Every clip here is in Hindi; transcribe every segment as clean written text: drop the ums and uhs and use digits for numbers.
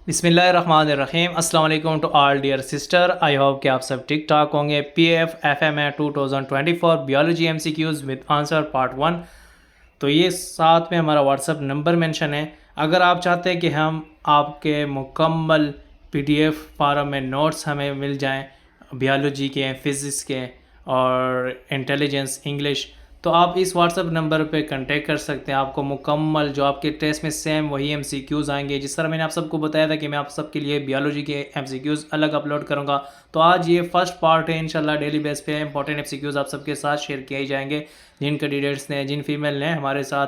बिस्मिल्लाहिर्रहमानिर्रहीम। अस्सलाम वालेकुम to all dear sister. I hope कि आप सब ठीक ठाक होंगे। PF FMA 2024 biology MCQs with answer part 1। तो ये साथ में हमारा व्हाट्सअप नंबर मेंशन है। अगर आप चाहते हैं कि हम आपके मुकम्मल पीडीएफ फॉर्म में नोट्स हमें मिल जाएं बियोलॉजी के, फ़िज़िक्स के और इंटेलिजेंस इंग्लिश, तो आप इस व्हाट्सअप नंबर पे कांटेक्ट कर सकते हैं। आपको मुकम्मल जो आपके टेस्ट में सेम वही एमसीक्यूज़ आएंगे। जिस तरह मैंने आप सबको बताया था कि मैं आप सबके लिए बियोलॉजी के एमसीक्यूज़ अलग अपलोड करूँगा, तो आज ये फर्स्ट पार्ट है। इंशाल्लाह डेली बेस पे इंपॉर्टेंट एमसीक्यूज़ आप सबके साथ शेयर किए ही जाएंगे। जिन कैंडिडेट्स ने, जिन फीमेल ने हमारे साथ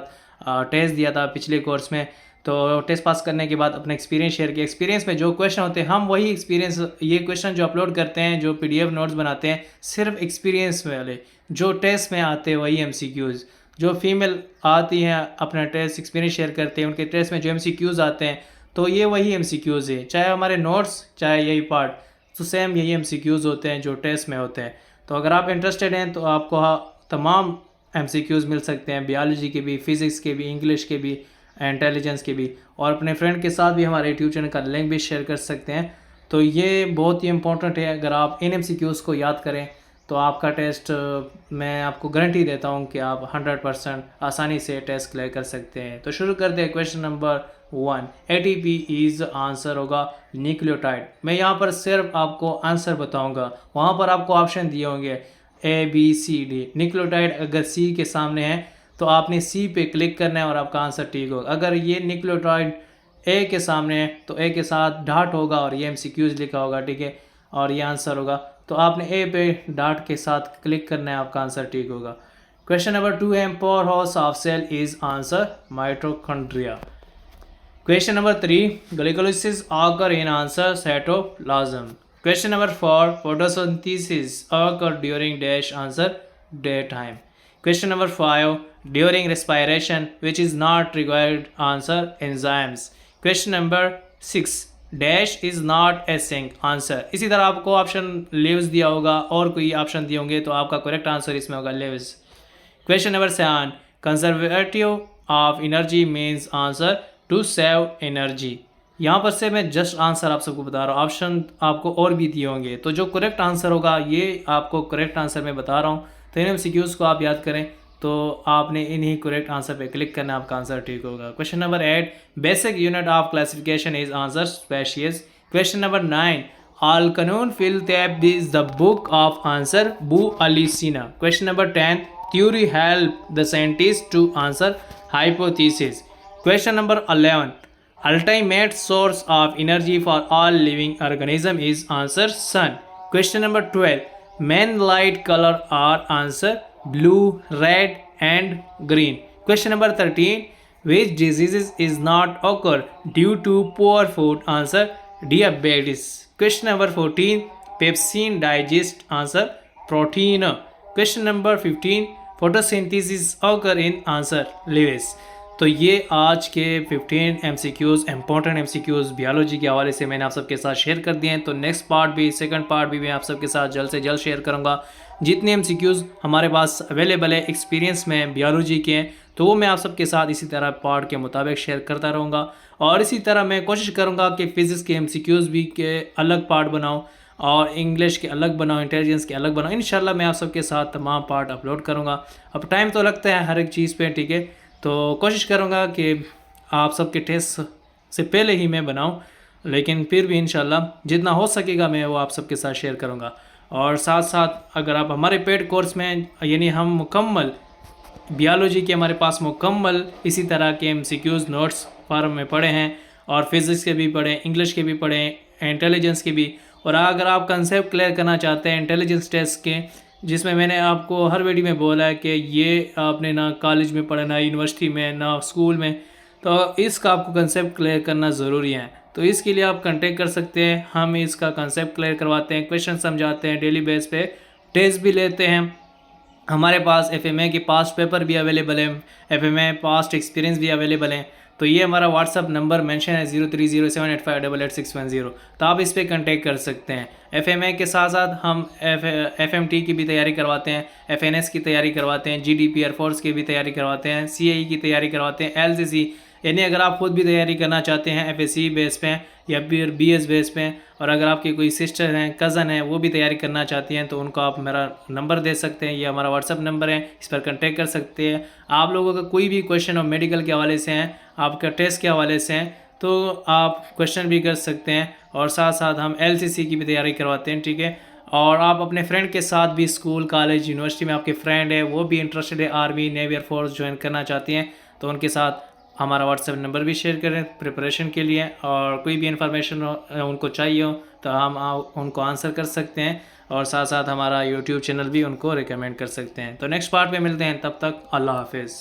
टेस्ट दिया था पिछले कोर्स में, तो टेस्ट पास करने के बाद अपना एक्सपीरियंस शेयर किया। एक्सपीरियंस में जो क्वेश्चन होते हैं हम वही एक्सपीरियंस, ये क्वेश्चन जो अपलोड करते हैं, जो पीडीएफ नोट्स बनाते हैं, सिर्फ एक्सपीरियंस वाले जो टेस्ट में आते हैं वही एमसीक्यूज़। जो फीमेल आती हैं अपना टेस्ट एक्सपीरियंस शेयर करते हैं, उनके टेस्ट में जो एमसीक्यूज़ आते हैं तो ये वही एमसीक्यूज़ है। चाहे हमारे नोट्स चाहे यही पार्ट, तो सेम यही एमसीक्यूज़ होते हैं जो टेस्ट में होते हैं। तो अगर आप इंटरेस्टेड हैं तो आपको तमाम एमसीक्यूज़ मिल सकते हैं, बियोलॉजी के भी, फिज़िक्स के भी, इंग्लिश के भी, इंटेलिजेंस के भी। और अपने फ्रेंड के साथ भी हमारे यूट्यूब चैनल का लिंक भी शेयर कर सकते हैं। तो ये बहुत ही इंपॉर्टेंट है। अगर आप इन एमसीक्यूज़ को याद करें तो आपका टेस्ट, मैं आपको गारंटी देता हूँ कि आप 100% आसानी से टेस्ट क्लियर कर सकते हैं। तो शुरू करते हैं। Question number 1, ATP is answer होगा न्यूक्लियोटाइड। मैं यहाँ पर सिर्फ आपको आंसर बताऊँगा, वहाँ पर आपको ऑप्शन दिए होंगे ABCD। न्यूक्लियोटाइड अगर सी के सामने है तो आपने सी पे क्लिक करना है और आपका आंसर ठीक होगा। अगर ये न्यूक्लियोटाइड ए के सामने है तो ए के साथ डॉट होगा और ये एमसीक्यूज लिखा होगा, ठीक है, और ये आंसर होगा। तो आपने ए पे डॉट के साथ क्लिक करना है, आपका आंसर ठीक होगा। क्वेश्चन नंबर 2 है, powerhouse of cell is answer mitochondria. Question number 3, glycolysis occur in answer cytoplasm. Question number 4, photosynthesis occur during dash answer daytime. Question number 5, during respiration which is not required answer enzymes. Question number 6, dash is not a sink answer. इसी तरह आपको ऑप्शन लिव्स दिया होगा और कोई ऑप्शन दिए होंगे तो आपका करेक्ट आंसर इसमें होगा lives. Question number 7, conservative of energy means answer to save energy. यहाँ पर से मैं जस्ट आंसर आप सबको बता रहा हूँ, ऑप्शन आपको और भी दिए होंगे। तो जो करेक्ट आंसर होगा ये आपको करेक्ट आंसर मैं बता रहा हूँ। तो इन एमसीक्यूज़ को आप याद करें, तो आपने इन्हीं करेक्ट आंसर पे क्लिक करना, आपका आंसर ठीक होगा। Question number 8, basic unit of classification is answer spacious. Question number 9, Al Qanun fil Tab is the book of answer Bu Alisina. Question number 10, theory help the scientist to answer hypothesis. Question number 11, ultimate source of energy for all living organism is answer sun. Question number 12, main light color are answer blue, red and green. Question number 13, which diseases is not occur due to poor food, answer diabetes. Question number 14, pepsin digest, answer protein. Question number 15, photosynthesis occur in, answer leaves. तो ये आज के 15 एमसीक्यूज़, इंपॉर्टेंट एमसीक्यूज़ बियोलॉजी के हवाले से मैंने आप सबके साथ शेयर कर दिए हैं। तो नेक्स्ट पार्ट भी, सेकंड पार्ट भी मैं आप सबके साथ जल्द से जल्द शेयर करूँगा। जितने एमसीक्यूज़ हमारे पास अवेलेबल है एक्सपीरियंस में बियोलॉजी के हैं, तो वो मैं आप सबके साथ इसी तरह पार्ट के मुताबिक शेयर करता रहूँगा। और इसी तरह मैं कोशिश करूँगा कि फ़िज़िक्स के एमसीक्यूज़ भी के अलग पार्ट बनाऊँ और इंग्लिश के अलग बनाऊँ, इंटेलिजेंस के अलग बनाऊँ। इंशाल्लाह मैं आप सबके साथ तमाम पार्ट अपलोड करूँगा। अब टाइम तो लगता है हर एक चीज़ पे, ठीक है, तो कोशिश करूँगा कि आप सबके टेस्ट से पहले ही मैं बनाऊँ, लेकिन फिर भी इंशाल्लाह जितना हो सकेगा मैं वो आप सबके साथ शेयर करूँगा। और साथ साथ अगर आप हमारे पेड कोर्स में, यानी हम मुकम्मल बियोलॉजी के, हमारे पास मुकम्मल इसी तरह के एमसीक्यूज़ नोट्स फॉर्म में पढ़े हैं, और फिज़िक्स के भी पढ़े, इंग्लिश के भी पढ़े, इंटेलिजेंस के भी। और अगर आप कंसेप्ट क्लियर करना चाहते हैं इंटेलिजेंस टेस्ट के, जिसमें मैंने आपको हर वीडियो में बोला है कि ये आपने ना कॉलेज में पढ़ा, ना यूनिवर्सिटी में, ना स्कूल में, तो इसका आपको कंसेप्ट क्लियर करना ज़रूरी है। तो इसके लिए आप कांटेक्ट कर सकते हैं, हम इसका कंसेप्ट क्लियर करवाते हैं, क्वेश्चन समझाते हैं, डेली बेस पे टेस्ट भी लेते हैं। हमारे पास एफएमए के पास्ट पेपर भी अवेलेबल है, एफएमए पास्ट एक्सपीरियंस भी अवेलेबल है। तो ये हमारा व्हाट्सअप नंबर मेंशन है 030785888610। तो आप इस पर कांटेक्ट कर सकते हैं। एफएमए के साथ साथ हम एफएमटी की भी तैयारी करवाते हैं, एफएनएस की तैयारी करवाते हैं, जीडीपी एयरफोर्स की भी तैयारी करवाते हैं, सीएई की तैयारी करवाते हैं, एलसीसी यानी अगर आप खुद भी तैयारी करना चाहते हैं एफएससी बेस पे या फिर बीएस बेस पे, और अगर आपकी कोई सिस्टर हैं, कज़न है, वो भी तैयारी करना चाहती हैं, तो उनको आप मेरा नंबर दे सकते हैं, ये हमारा व्हाट्सअप नंबर है, इस पर कांटेक्ट कर सकते हैं। आप लोगों का कोई भी क्वेश्चन और मेडिकल के हवाले से हैं, आपका टेस्ट के हवाले से हैं, तो आप क्वेश्चन भी कर सकते हैं। और साथ साथ हम एलसीसी की भी तैयारी करवाते हैं, ठीक है। और आप अपने फ्रेंड के साथ भी, स्कूल कॉलेज यूनिवर्सिटी में आपके फ्रेंड है, वो भी इंटरेस्टेड है आर्मी नेवी एयरफोर्स ज्वाइन करना चाहती हैं, तो उनके साथ हमारा व्हाट्सएप नंबर भी शेयर करें प्रिपरेशन के लिए। और कोई भी इन्फॉर्मेशन उनको चाहिए हो तो हम उनको आंसर कर सकते हैं, और साथ साथ हमारा यूट्यूब चैनल भी उनको रिकमेंड कर सकते हैं। तो नेक्स्ट पार्ट में मिलते हैं, तब तक अल्लाह हाफिज़।